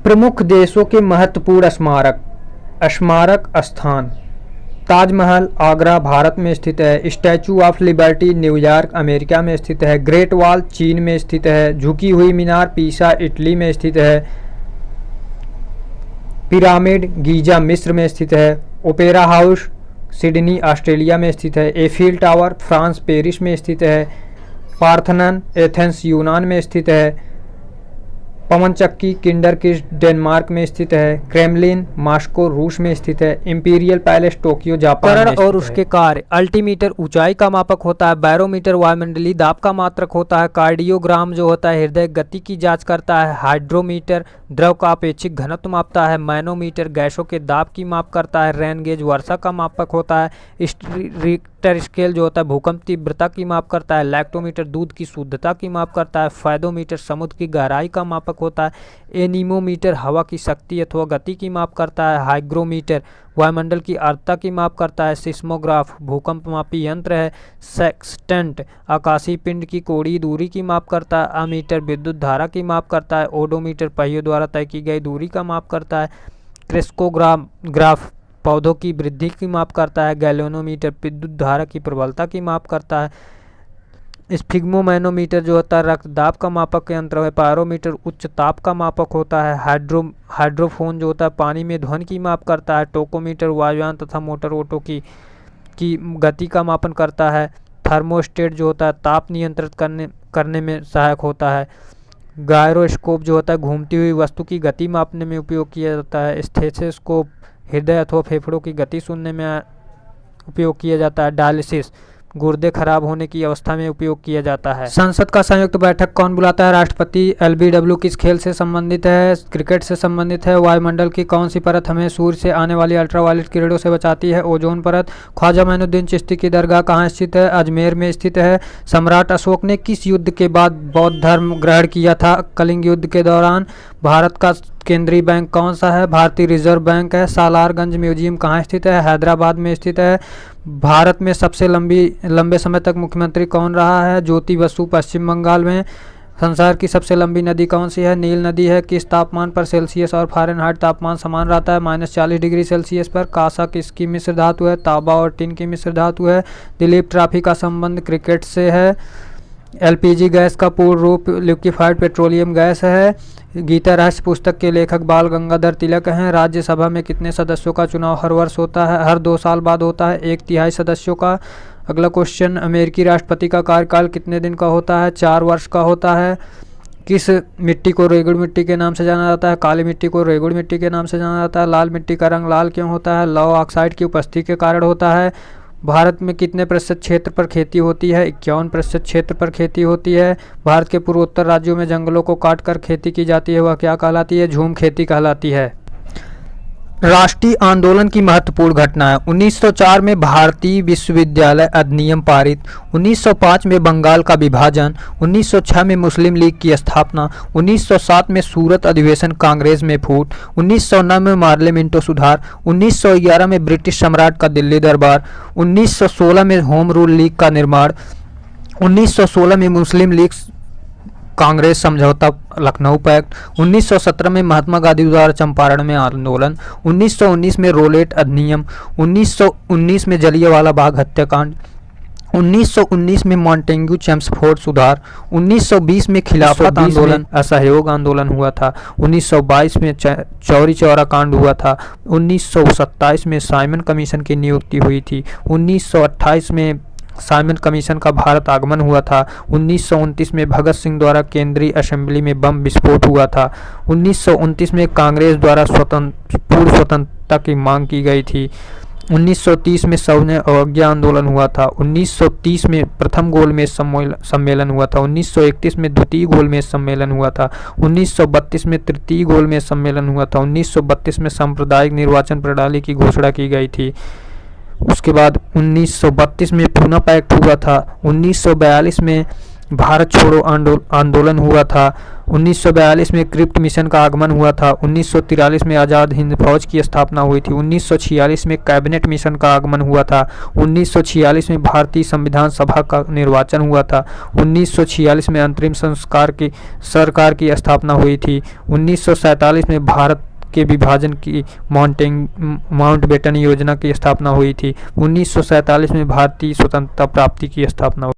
प्रमुख देशों के महत्वपूर्ण स्मारक स्थान। ताजमहल आगरा भारत में स्थित है। Statue of liberty New York America में स्थित है। ग्रेट वॉल चीन में स्थित है। झुकी हुई मीनार पीसा इटली में स्थित है। पिरामिड गीजा मिस्र में स्थित है। ओपेरा हाउस सिडनी ऑस्ट्रेलिया में स्थित है। एफिल टावर फ्रांस पेरिस में स्थित है। पार्थनन एथेंस यूनान में स्थित है। पवन चक्की किंडरकिस्ट डेनमार्क में स्थित है। क्रेमलिन मॉस्को रूस में स्थित है। इंपीरियल पैलेस टोक्यो जापान में स्थित है। और उसके कार्य अल्टीमीटर ऊंचाई का मापक होता है। बैरोमीटर वायुमंडलीय दाब का मात्रक होता है। कार्डियोग्राम जो होता है हृदय गति की जांच करता है। हाइड्रोमीटर द्रव का अपेक्षिक घनत्व मापता है। मैनोमीटर गैसों के दाब की माप करता है। रेन गेज वर्षा का मापक होता है। रिक्टर स्केल जो होता है भूकंप तीव्रता की माप करता है। लैक्टोमीटर दूध की शुद्धता की माप करता है। फायदोमीटर समुद्र की गहराई का मापक होता है। एनीमोमीटर हवा की शक्ति अथवा गति की माप करता है। हाइग्रोमीटर वायुमंडल की आर्द्रता की माप करता है। सिस्मोग्राफ भूकंप मापी यंत्र है। सेक्सटेंट आकाशीय पिंड की कोणीय दूरी की माप करता है। अमीटर विद्युत धारा की माप करता है। ओडोमीटर पहियों द्वारा तय की गई दूरी का माप करता है। क्रेस्कोग्राफ पौधों की वृद्धि की माप करता है। गैल्वेनोमीटर विद्युत धारा की प्रबलता की माप करता है। स्फिग्मोमैनोमीटर जो होता है रक्तदाब का मापक यंत्र है। पायरोमीटर उच्च ताप का मापक होता है। हाइड्रोफोन जो होता है पानी में ध्वनि की माप करता है। टोकोमीटर वायुयान तथा मोटर ऑटो की गति का मापन करता है। थर्मोस्टेट जो होता है ताप नियंत्रित करने में सहायक होता है। गायरोस्कोप जो होता है घूमती हुई वस्तु की गति मापने में उपयोग किया जाता है। स्टेथोस्कोप हृदय अथवा फेफड़ों की गति सुनने में उपयोग किया जाता है। डायलिसिस गुर्दे खराब होने की अवस्था में उपयोग किया जाता है। संसद का संयुक्त बैठक कौन बुलाता है? राष्ट्रपति। एलबीडब्ल्यू किस खेल से संबंधित है? क्रिकेट से संबंधित है। वायुमंडल की कौन सी परत हमें सूर्य से आने वाली अल्ट्रावायलेट किरणों से बचाती है? ओजोन परत। ख्वाजा मोइनुद्दीन चिश्ती की दरगाह कहाँ स्थित है? अजमेर में स्थित है। सम्राट अशोक ने किस युद्ध के बाद बौद्ध धर्म ग्रहण किया था? कलिंग युद्ध के दौरान। भारत का केंद्रीय बैंक कौन सा है? भारतीय रिजर्व बैंक है। सालारगंज म्यूजियम कहाँ स्थित है? हैदराबाद में स्थित है। भारत में सबसे लंबे समय तक मुख्यमंत्री कौन रहा है? ज्योति बसु पश्चिम बंगाल में। संसार की सबसे लंबी नदी कौन सी है? नील नदी है। किस तापमान पर सेल्सियस और फ़ारेनहाइट तापमान समान रहता है? -40 डिग्री सेल्सियस पर। कांसा किसकी मिश्र धातु है? तांबा और टिन की मिश्र धातु है। दिलीप ट्रॉफी का संबंध क्रिकेट से है। एलपीजी गैस का पूर्ण रूप लिक्विफाइड पेट्रोलियम गैस है। गीता रहस्य पुस्तक के लेखक बाल गंगाधर तिलक हैं। राज्यसभा में कितने सदस्यों का चुनाव हर वर्ष होता है? हर 2 साल बाद होता है। 1/3 सदस्यों का। अगला क्वेश्चन, अमेरिकी राष्ट्रपति का कार्यकाल कितने दिन का होता है? 4 वर्ष का होता है। किस मिट्टी को रेगुड़ मिट्टी के नाम से जाना जाता है? काली मिट्टी को रेगुड़ मिट्टी के नाम से जाना जाता है। लाल मिट्टी का रंग लाल क्यों होता है? लौह ऑक्साइड की उपस्थिति के कारण होता है। भारत में कितने प्रतिशत क्षेत्र पर खेती होती है? 51% क्षेत्र पर खेती होती है। भारत के पूर्वोत्तर राज्यों में जंगलों को काटकर खेती की जाती है, वह क्या कहलाती है? झूम खेती कहलाती है। राष्ट्रीय आंदोलन की महत्वपूर्ण घटना है। 1904 में भारतीय विश्वविद्यालय अधिनियम पारित। 1905 में बंगाल का विभाजन। 1906 में मुस्लिम लीग की स्थापना। 1907 में सूरत अधिवेशन कांग्रेस में फूट। 1909 में पार्लियामेंटो सुधार। 1911 में ब्रिटिश सम्राट का दिल्ली दरबार। 1916 में होम रूल लीग का निर्माण। 1916 में मुस्लिम लीग कांग्रेस समझौता लखनऊ पैक्ट। 1917 में महात्मा गांधी द्वारा चंपारण में आंदोलन। 1919 में रोलेट अधिनियम। 1919 में जलियांवाला बाग हत्याकांड। 1919 में मॉन्टेग्यू चेम्सफोर्ड सुधार। 1920 में खिलाफत आंदोलन असहयोग आंदोलन हुआ था। 1922 में चौरी चौरा कांड हुआ था। 1927 में साइमन कमीशन की नियुक्ति हुई थी। 1928 में साइमन कमीशन का भारत आगमन हुआ था। 1929 में भगत सिंह द्वारा केंद्रीय असेंबली में बम विस्फोट हुआ था। 1929 में कांग्रेस द्वारा पूर्ण स्वतंत्रता की मांग की गई थी। 1930 में सविनय अवज्ञा आंदोलन हुआ था। 1930 में प्रथम गोलमेज सम्मेलन हुआ था। 1931 में द्वितीय गोलमेज सम्मेलन हुआ था। 1932 में तृतीय गोलमेज सम्मेलन हुआ था। 1932 में सांप्रदायिक निर्वाचन प्रणाली की घोषणा की गई थी। उसके बाद 1932 में पूना पैक्ट हुआ था। 1942 में भारत छोड़ो आंदोलन हुआ था। 1942 में क्रिप्ट मिशन का आगमन हुआ था। 1943 में आज़ाद हिंद फौज की स्थापना हुई थी। 1946 में कैबिनेट मिशन का आगमन हुआ था। 1946 में भारतीय संविधान सभा का निर्वाचन हुआ था। 1946 में अंतरिम सरकार की स्थापना हुई थी। 1947 में भारत के विभाजन की माउंटबेटन योजना की स्थापना हुई थी। 1947 में भारतीय स्वतंत्रता प्राप्ति की स्थापना हुई।